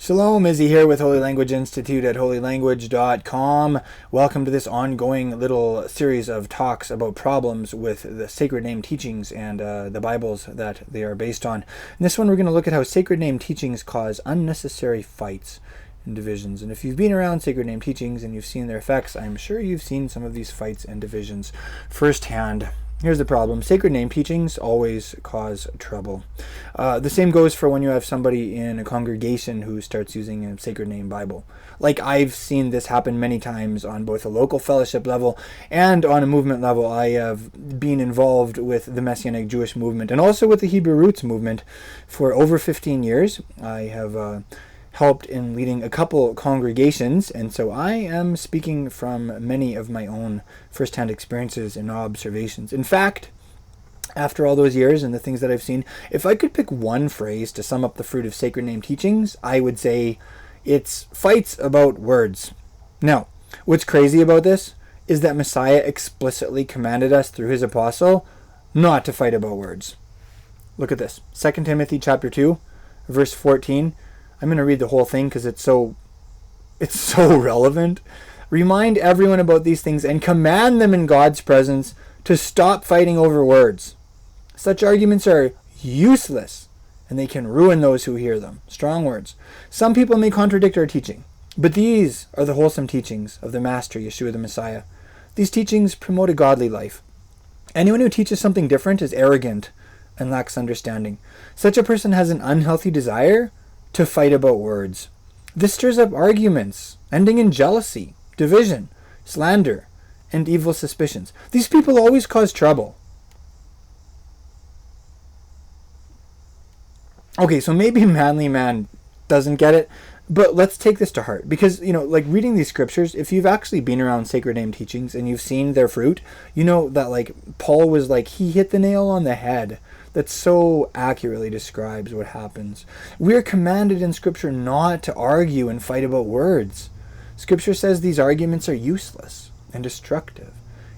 Shalom, Izzy here with Holy Language Institute at holylanguage.com. Welcome to this ongoing little series of talks about problems with the sacred name teachings and the Bibles that they are based on. In this one, we're going to look at how sacred name teachings cause unnecessary fights and divisions. And if you've been around sacred name teachings and you've seen their effects, I'm sure you've seen some of these fights and divisions firsthand. Here's the problem. Sacred name teachings always cause trouble. The same goes for when you have somebody in a congregation who starts using a sacred name Bible. Like, I've seen this happen many times on both a local fellowship level and on a movement level. I have been involved with the Messianic Jewish movement and also with the Hebrew Roots movement for over 15 years. I have helped in leading a couple congregations, and so I am speaking from many of my own first-hand experiences and observations. In fact, after all those years and the things that I've seen, if I could pick one phrase to sum up the fruit of sacred name teachings, I would say it's fights about words. Now, what's crazy about this is that Messiah explicitly commanded us through his apostle not to fight about words. Look at this. 2 Timothy chapter 2, verse 14. I'm going to read the whole thing because it's so relevant. Remind everyone about these things and command them in God's presence to stop fighting over words. Such arguments are useless and they can ruin those who hear them. Strong words. Some people may contradict our teaching, but these are the wholesome teachings of the Master Yeshua the Messiah. These teachings promote a godly life. Anyone who teaches something different is arrogant and lacks understanding. Such a person has an unhealthy desire to fight about words. This stirs up arguments, ending in jealousy, division, slander, and evil suspicions. These people always cause trouble. Okay, so maybe manly man doesn't get it, but let's take this to heart. Because, like reading these scriptures, if you've actually been around sacred name teachings and you've seen their fruit, you know that Paul was he hit the nail on the head. That so accurately describes what happens. We are commanded in Scripture not to argue and fight about words. Scripture says these arguments are useless and destructive.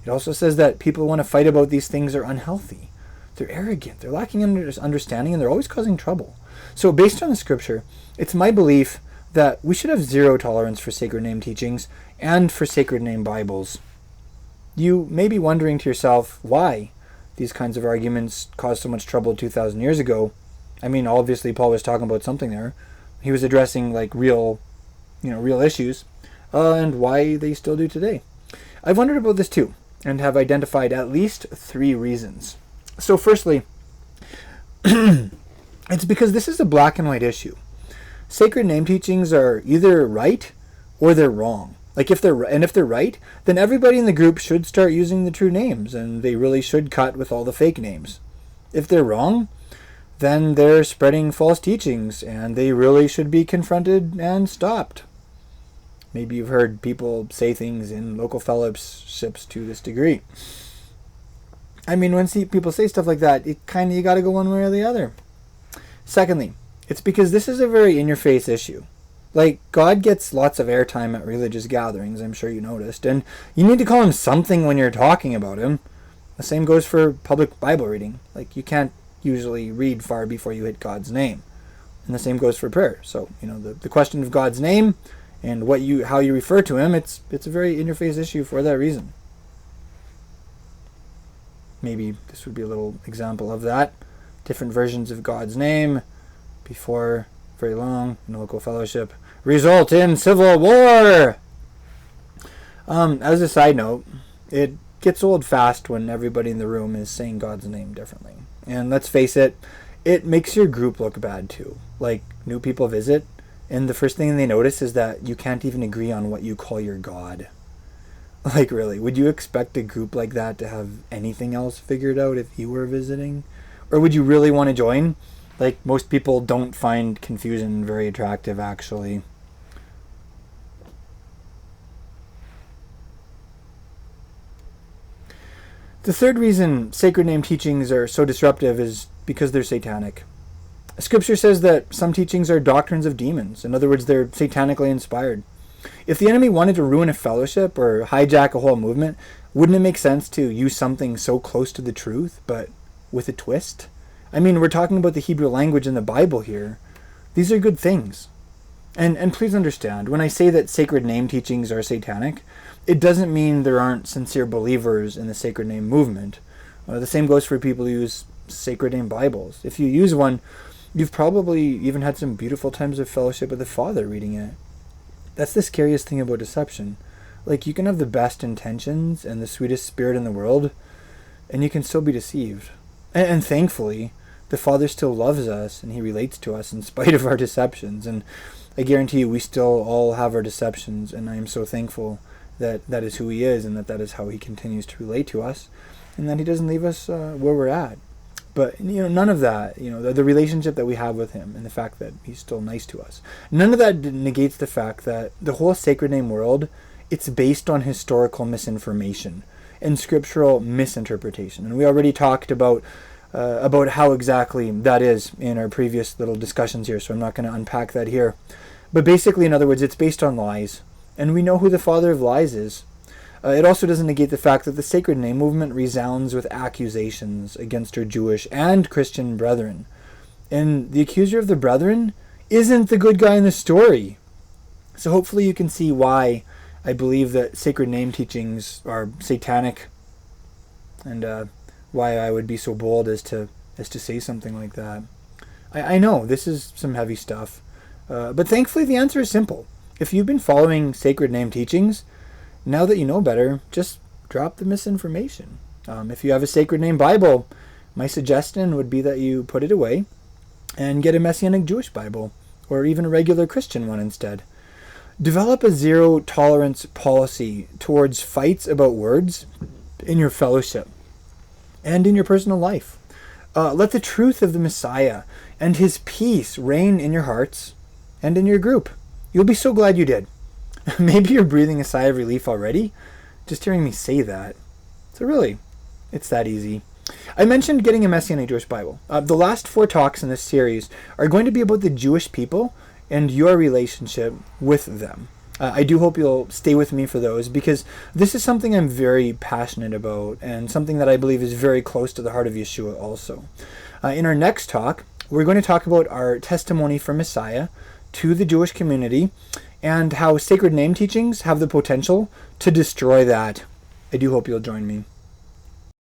It also says that people who want to fight about these things are unhealthy. They're arrogant. They're lacking understanding, and they're always causing trouble. So based on the Scripture, it's my belief that we should have zero tolerance for sacred name teachings and for sacred name Bibles. You may be wondering to yourself, why these kinds of arguments caused so much trouble 2,000 years ago. I mean, obviously Paul was talking about something there. He was addressing real issues, and why they still do today. I've wondered about this too, and have identified at least 3 reasons. So firstly, it's because this is a black and white issue. Sacred name teachings are either right or they're wrong. If they're right, then everybody in the group should start using the true names, and they really should cut with all the fake names. If they're wrong, then they're spreading false teachings, and they really should be confronted and stopped. Maybe you've heard people say things in local fellowships to this degree. I mean, when people say stuff like that, you got to go one way or the other. Secondly, it's because this is a very in-your-face issue. God gets lots of airtime at religious gatherings, I'm sure you noticed, and you need to call him something when you're talking about him. The same goes for public Bible reading. You can't usually read far before you hit God's name. And the same goes for prayer. So, the question of God's name and how you refer to him, it's a very in-your-face issue for that reason. Maybe this would be a little example of that. Different versions of God's name before very long in local fellowship result in civil war. As a side note, it gets old fast when everybody in the room is saying God's name differently. And let's face it, it makes your group look bad too. New people visit, and the first thing they notice is that you can't even agree on what you call your God. Really, would you expect a group like that to have anything else figured out if you were visiting? Or would you really want to join? Most people don't find confusion very attractive, actually. The third reason sacred name teachings are so disruptive is because they're satanic. Scripture says that some teachings are doctrines of demons. In other words, they're satanically inspired. If the enemy wanted to ruin a fellowship or hijack a whole movement, wouldn't it make sense to use something so close to the truth, but with a twist? I mean, we're talking about the Hebrew language in the Bible here. These are good things. And please understand, when I say that sacred name teachings are satanic, it doesn't mean there aren't sincere believers in the sacred name movement. The same goes for people who use sacred name Bibles. If you use one, you've probably even had some beautiful times of fellowship with the Father reading it. That's the scariest thing about deception. Like, you can have the best intentions and the sweetest spirit in the world, and you can still be deceived. And thankfully, the Father still loves us, and he relates to us in spite of our deceptions. And I guarantee you, we still all have our deceptions, and I am so thankful that that is who he is, and that that is how he continues to relate to us, and that he doesn't leave us where we're at. But, none of that, the relationship that we have with him and the fact that he's still nice to us, none of that negates the fact that the whole sacred name world, it's based on historical misinformation and scriptural misinterpretation. And we already talked about how exactly that is in our previous little discussions here, so I'm not going to unpack that here. But basically, in other words, it's based on lies, and we know who the father of lies is. It also doesn't negate the fact that the sacred name movement resounds with accusations against our Jewish and Christian brethren. And the accuser of the brethren isn't the good guy in the story. So hopefully you can see why I believe that sacred name teachings are satanic, and why I would be so bold as to say something like that. I know this is some heavy stuff, but thankfully the answer is simple. If you've been following sacred name teachings, now that you know better, just drop the misinformation. If you have a sacred name Bible, my suggestion would be that you put it away and get a Messianic Jewish Bible, or even a regular Christian one instead. Develop a zero-tolerance policy towards fights about words in your fellowship and in your personal life. Let the truth of the Messiah and his peace reign in your hearts and in your group. You'll be so glad you did. Maybe you're breathing a sigh of relief already, just hearing me say that. So really, it's that easy. I mentioned getting a Messianic Jewish Bible. The last 4 talks in this series are going to be about the Jewish people and your relationship with them. I do hope you'll stay with me for those, because this is something I'm very passionate about, and something that I believe is very close to the heart of Yeshua also. In our next talk, we're going to talk about our testimony for Messiah to the Jewish community, and how sacred name teachings have the potential to destroy that. I do hope you'll join me.